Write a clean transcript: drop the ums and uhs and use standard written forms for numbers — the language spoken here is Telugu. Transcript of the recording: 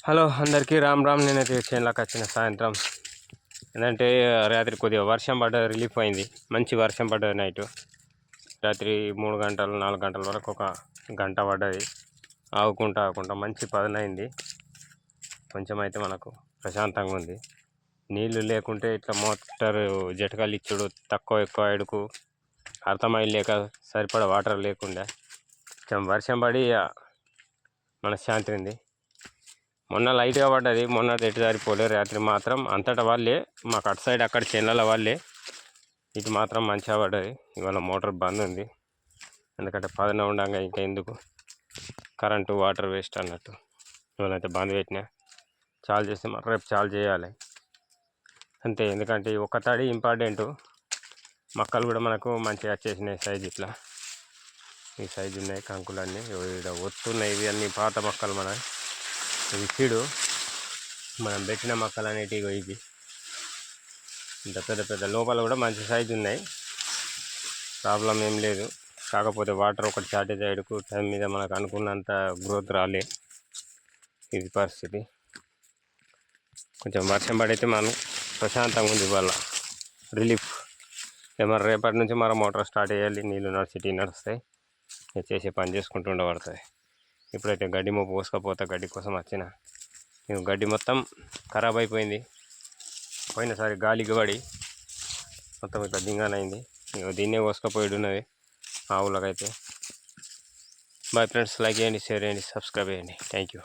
హలో అందరికీ రామ్ రామ్. నేనైతే చేనులోకి వచ్చిన సాయంత్రం. ఏంటంటే రాత్రి కొద్దిగా వర్షం పడ్డది, రిలీఫ్ అయింది. మంచి వర్షం పడ్డది నైటు. రాత్రి 3 గంటలు 4 గంటల వరకు ఒక గంట పడ్డది. ఆగుకుంటా మంచి పదనైంది. కొంచెం అయితే మనకు ప్రశాంతంగా ఉంది. నీళ్లు లేకుంటే ఇట్లా మోటారు జటకాలు ఇచ్చుడు తక్కువ ఎక్కువ ఎడుకు అర్థమై లేక సరిపడా వాటర్ లేకుండా కొంచెం వర్షం పడి మనశ్శాంతి ఉంది. మొన్న లైట్గా పడ్డది, మొన్న ఎటు సరిపోలే. రాత్రి మాత్రం అంతటా వాళ్ళే మాకు అటు సైడ్ అక్కడ చేనుల వాళ్ళే, ఇటు మాత్రం మంచిగా పడ్డది. ఇవాళ మోటార్ బంద్ ఉంది, ఎందుకంటే పదన ఉండగా ఇంకా ఎందుకు కరెంటు వాటర్ వేస్ట్ అన్నట్టు ఇవాళైతే బంద్ పెట్టినా. చాలు చేస్తే మాత్రం రేపు చాలు చేయాలి అంతే. ఎందుకంటే ఒక తడి ఇంపార్టెంటు. మొక్కలు కూడా మనకు మంచిగా వచ్చేసినాయి సైజు. ఇట్లా ఈ సైజు ఉన్నాయి కంకులన్నీ. ఇక్కడ ఒత్తున్నాయి. ఇవి అన్నీ పాత మొక్కలు. మన ఇవి సీడు మనం పెట్టిన మొక్కలు అనేటివి. ఇవి ఇంత పెద్ద పెద్ద లోపల కూడా మంచి సైజు ఉన్నాయి, ప్రాబ్లం ఏం లేదు. కాకపోతే వాటర్ ఒకటి షార్టేజ్ అయ్యేకు టైం మీద మనకు అనుకున్నంత గ్రోత్ రాలే. ఇది పరిస్థితి. కొంచెం వర్షం పడైతే మనం ప్రశాంతంగా ఉంది. ఇవాళ రిలీఫ్. ఏమన్నా రేపటి నుంచి మన మోటార్ స్టార్ట్ చేయాలి. నీళ్ళు నడిచిటీ నడుస్తాయి, చేసే పని చేసుకుంటూ ఉండబడుతుంది. ఇప్పుడైతే గడ్డి మోపు పోసుకపోతా. గడ్డి కోసం వచ్చిన గడ్డి మొత్తం ఖరాబ్ అయిపోయింది. పోయినసారి గాలికి పడి మొత్తం ఇట్లా దింగానైంది. దీన్నే పోసుకపోయి ఉన్నది ఆవులకైతే. బాయ్ ఫ్రెండ్స్, లైక్ చేయండి, షేర్ చేయండి, సబ్స్క్రైబ్ చేయండి. Thank you.